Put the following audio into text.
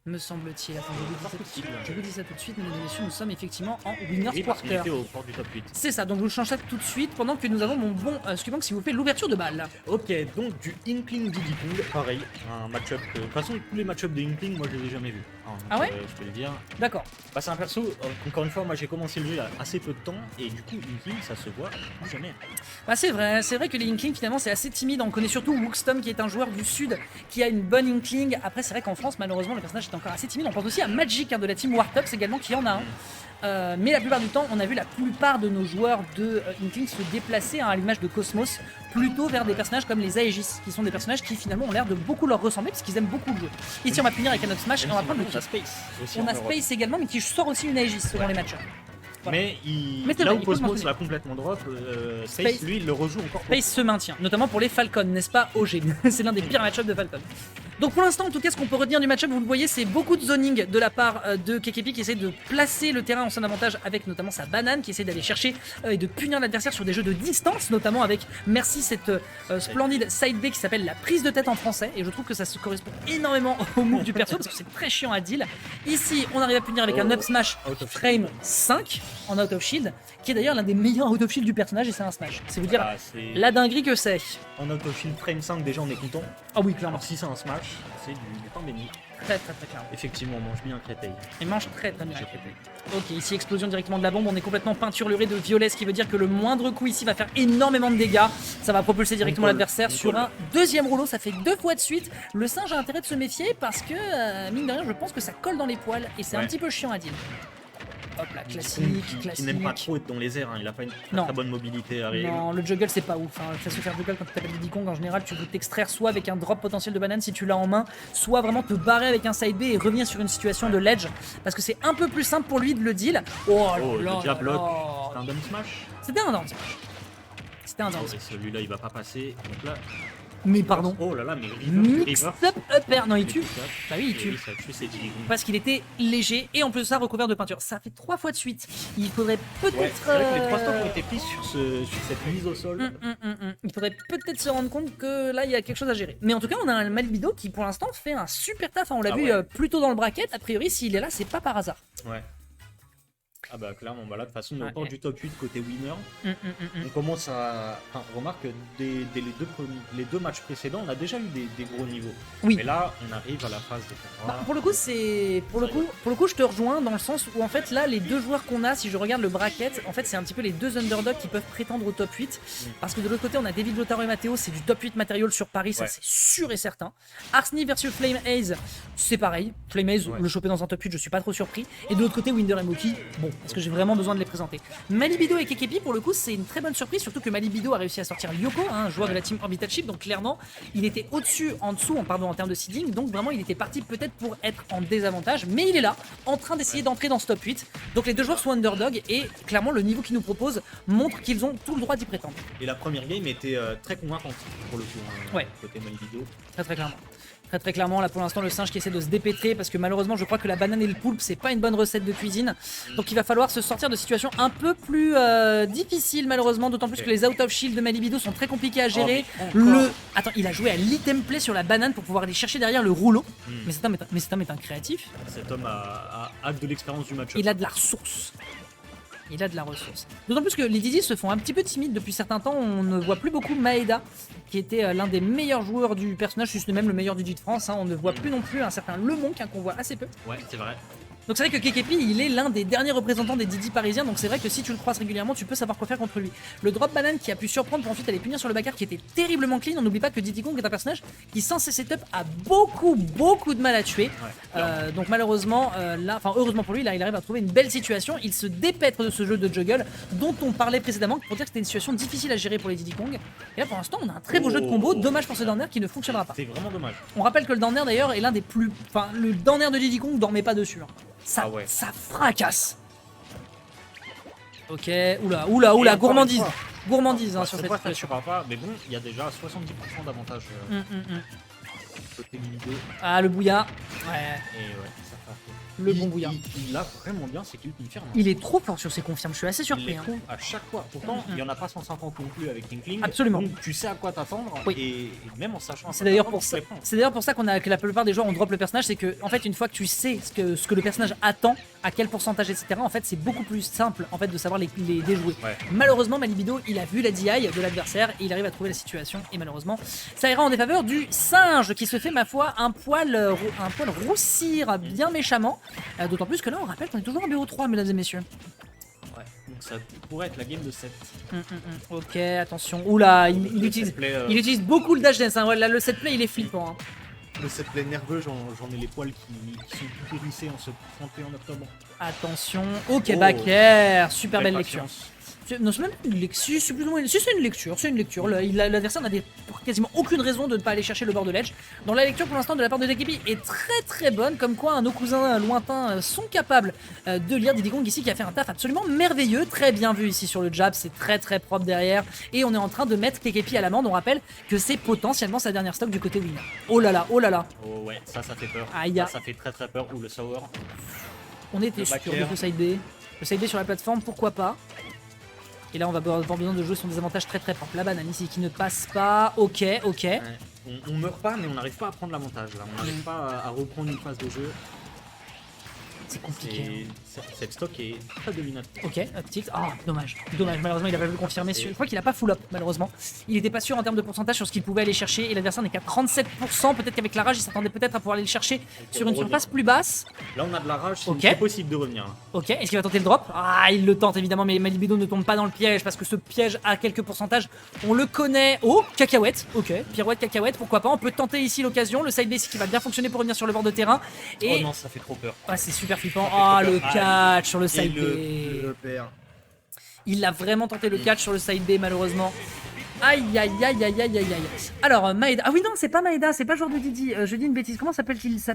me semble-t-il. Attends, je vous dis ça tout de suite, mesdames et messieurs, nous sommes effectivement en Winners Quarter. Au port du top 8. C'est ça, donc je vous change ça tout de suite pendant que nous avons mon bon Skubank qui vous fait l'ouverture de balle. Ok, donc du Inkling Diddy Kong, pareil, un match-up. De toute façon, tous les match-up de Inkling, moi je les ai jamais vus. Hein, donc, Ah ouais je peux le dire. D'accord. Bah, c'est un perso, encore une fois, moi j'ai commencé le jeu il y a assez peu de temps, et du coup, Inkling, ça se voit plus jamais. Bah c'est vrai que les Inkling finalement c'est assez timide. On connaît surtout Wookstom qui est un joueur du sud qui a une bonne Inkling. Après c'est vrai qu'en France malheureusement le personnage est encore assez timide. On pense aussi à Magic de la team Wartox également qui en a un. Mais la plupart du temps on a vu la plupart de nos joueurs de Inkling se déplacer à l'image de Cosmos plutôt vers des personnages comme les Aegis qui sont des personnages qui finalement ont l'air de beaucoup leur ressembler parce qu'ils aiment beaucoup le jeu. Ici on va finir avec un up smash et on va prendre le On a Space aussi. On a Space également mais qui sort aussi une Aegis selon les matchs. Voilà. Mais Mais là où il faut se Cosmos maintenir. va complètement drop, Space, Space. lui, il le rejoue encore. Space se maintient, notamment pour les Falcons, n'est-ce pas, OG? C'est l'un des pires match-ups de Falcon. Donc pour l'instant, en tout cas, ce qu'on peut retenir du match-up, vous le voyez, c'est beaucoup de zoning de la part de Kekepi qui essaie de placer le terrain en son avantage avec notamment sa banane, qui essaie d'aller chercher et de punir l'adversaire sur des jeux de distance, notamment avec, merci, cette splendide side B qui s'appelle la prise de tête en français, et je trouve que ça se correspond énormément au move du perso, parce que c'est très chiant à deal. Ici, on arrive à punir avec un up smash Out of frame 5 en out of shield, qui est d'ailleurs l'un des meilleurs out of shield du personnage, et c'est un smash. C'est vous dire Ah, c'est- la dinguerie que c'est. En autoshield frame 5, déjà on est content. Ah oui, clairement. Alors si c'est un smash, c'est du temps béni. Très clairement. Effectivement, on mange bien un créteil. Il mange très bien. Ok, ici explosion directement de la bombe, on est complètement peinturluré de violet, ce qui veut dire que le moindre coup ici va faire énormément de dégâts. Ça va propulser directement colle, l'adversaire on sur colle. un deuxième rouleau, ça fait 2 fois de suite. Le singe a intérêt de se méfier parce que, mine de rien, je pense que ça colle dans les poils et c'est un Ouais. petit peu chiant à dire. Hop là, Qui classique. n'aime pas trop être dans les airs, hein. Il a pas une Non. très bonne mobilité à réel. Non, le juggle c'est pas ouf. Hein. Fais se faire juggle quand tu t'appelles Diddy Kong, en général tu veux t'extraire soit avec un drop potentiel de banane si tu l'as en main, soit vraiment te barrer avec un side B et revenir sur une situation de ledge. Parce que c'est un peu plus simple pour lui de le deal. Oh là Oh, là le jab là lock, là. c'est un dumb smash. C'était un down smash. C'était un down Oh, smash. et celui-là il va pas passer. Donc là, Mais pardon. oh là là, mais Mix river. up upper. Non, il tue. Bah oui, il Et tue. ça tue ses Diddy Kong. Parce qu'il était léger et en plus de ça recouvert de peinture. Ça fait 3 fois de suite. Il faudrait peut-être. Ouais, c'est vrai que les 3 stops ont été pris sur cette mise au sol. Il faudrait peut-être se rendre compte que là il y a quelque chose à gérer. Mais en tout cas, on a un Malibido qui pour l'instant fait un super taf. On l'a Ah vu ouais. plus tôt dans le bracket. A priori, s'il est là, c'est pas par hasard. Ouais. Ah bah clairement, bah là de toute façon, on est Ouais. au port du top 8 côté winner. On commence à... Enfin, remarque, dès les deux matchs précédents, on a déjà eu des gros niveaux. Oui. Mais là, on arrive à la phase des Bah, tournois. pour le coup, c'est pour le coup, je te rejoins dans le sens où en fait là, les deux joueurs qu'on a, si je regarde le bracket, en fait, c'est un petit peu les deux underdogs qui peuvent prétendre au top 8. Parce que de l'autre côté, on a David Lotaro et Matteo, c'est du top 8 matériel sur Paris, ça Ouais. c'est sûr et certain. Arsni versus Flame Haze, c'est pareil. Flame Haze, Ouais. le choper dans un top 8, je suis pas trop surpris. Et de l'autre côté, Winder et Moki, bon, parce que j'ai vraiment besoin de les présenter. Malibido et Kekepi, pour le coup, c'est une très bonne surprise, surtout que Malibido a réussi à sortir Lyoko, hein, un joueur de la team Orbital Ship, donc clairement, il était au-dessus, en dessous, en termes de seeding, donc vraiment, il était parti peut-être pour être en désavantage, mais il est là, en train d'essayer d'entrer dans ce top 8. Donc les deux joueurs sont underdog et clairement, le niveau qu'ils nous proposent montre qu'ils ont tout le droit d'y prétendre. Et la première game était très convaincante pour le coup, hein, Ouais. côté Malibido. Très clairement. Très clairement, là pour l'instant le singe qui essaie de se dépêtrer parce que malheureusement je crois que la banane et le poulpe c'est pas une bonne recette de cuisine. Donc il va falloir se sortir de situations un peu plus difficiles malheureusement, d'autant plus que les out of shield de Malibido sont très compliqués à gérer. mais encore. Attends, il a joué à l'item play sur la banane pour pouvoir aller chercher derrière le rouleau. Mais cet homme est un créatif. Cet homme a hâte de l'expérience du match. Il a de la ressource. Il a de la ressource. D'autant plus que les Didi se font un petit peu timides depuis certains temps. On ne voit plus beaucoup Maeda, qui était l'un des meilleurs joueurs du personnage, juste même le meilleur Didi de France. Hein. On ne voit plus non plus un certain Le Monk, hein, qu'on voit assez peu. Ouais, c'est vrai. Donc c'est vrai que Kekepi, il est l'un des derniers représentants des Didi parisiens, donc c'est vrai que si tu le croises régulièrement, tu peux savoir quoi faire contre lui. Le drop banane qui a pu surprendre pour ensuite aller punir sur le backer qui était terriblement clean. On n'oublie pas que Diddy Kong est un personnage qui, sans ses setups, a beaucoup de mal à tuer. Ouais, Donc malheureusement, là, enfin heureusement pour lui, là, il arrive à trouver une belle situation. Il se dépêtre de ce jeu de juggle dont on parlait précédemment pour dire que c'était une situation difficile à gérer pour les Diddy Kong. Et là pour l'instant, on a un très beau jeu de combo. Dommage pour ce down air qui ne fonctionnera pas. C'est vraiment dommage. On rappelle que le down air d'ailleurs est l'un des plus... Enfin, le down air de Diddy Kong dormait pas dessus. Hein. Ça, Ah ouais. ça fracasse. Ok, oula, gourmandise. Gourmandise hein, Ouais, sur cette cette fois, ça situation. tuera pas, mais bon, il y a déjà 70% d'avantage côté Malibido. Ah, le bouillard. Ouais. Et ouais, ça fait. le bon bouillard. Il a vraiment bien ses kills confirmes. Il est trop fort sur ses confirmes, je suis assez Il surpris. les Hein. trouve à chaque fois. Pourtant, il n'y en a pas 150 non plus avec Inkling. Absolument. Donc tu sais à quoi t'attendre. Oui. Et même en sachant. C'est d'ailleurs pour ça que la plupart des joueurs ont drop le personnage, c'est que en fait une fois que tu sais ce que le personnage attend, à quel pourcentage, etc. En fait c'est beaucoup plus simple en fait de savoir les déjouer. Ouais. Malheureusement Malibido il a vu la DI de l'adversaire et il arrive à trouver la situation et malheureusement ça ira en défaveur du singe qui se fait ma foi un poil roussir bien méchamment. D'autant plus que là on rappelle qu'on est toujours en BO3 mesdames et messieurs. Ouais. Donc ça pourrait être la game de 7. Ok attention. Oula il utilise beaucoup le dash dance. Hein. Ouais, là le set play il est flippant. Hein. Le set play nerveux, j'en ai les poils qui sont tout hérissés en ce 31 octobre. Attention, ok backer, super belle lecture. Patience. Non, c'est même une lecture, c'est une lecture, L'adversaire n'a quasiment aucune raison de ne pas aller chercher le bord de l'edge. Dans la lecture pour l'instant de la part de Takepi est très bonne, comme quoi nos cousins lointains sont capables de lire Diddy Kong ici qui a fait un taf absolument merveilleux, très bien vu ici sur le jab, c'est très propre derrière. Et on est en train de mettre Takepi à l'amende, on rappelle que c'est potentiellement sa dernière stock du côté winner. Oh là là. Oh ouais, ça fait peur. Aïe. Ça fait très peur. Ou le sour. On était sûr de le side B. Le side B sur la plateforme, pourquoi pas. Et là on va avoir besoin de jouer son désavantage très propre. La banane ici qui ne passe pas. Ok. Ouais. On meurt pas mais on n'arrive pas à prendre l'avantage là. On n'arrive pas à reprendre une phase de jeu. C'est compliqué. Cette stock est très dominante. Ok, petit. Ah, dommage. Malheureusement, il a pas pu le confirmer. Je crois qu'il a pas full up, malheureusement. Il était pas sûr en termes de pourcentage sur ce qu'il pouvait aller chercher. Et l'adversaire n'est qu'à 37%. Peut-être qu'avec la rage, il s'attendait peut-être à pouvoir aller le chercher sur une surface plus basse. Là, on a de la rage. C'est possible de revenir. Là. Ok, est-ce qu'il va tenter le drop? Ah, il le tente évidemment, mais Malibido ne tombe pas dans le piège parce que ce piège a quelques pourcentages. On le connaît. Oh, cacahuète. Ok, pirouette, cacahuète. Pourquoi pas? On peut tenter ici l'occasion. Le side B qui va bien fonctionner pour revenir sur le bord de terrain. Et... Oh non, ça fait trop peur. Ah, c'est super flippant. Ah, le catch sur le side B. Il a vraiment tenté le catch sur le side B malheureusement. Aïe. Alors Maeda. Ah oui non c'est pas Maeda, c'est pas joueur de Didi. Je dis une bêtise. Comment s'appelle-t-il?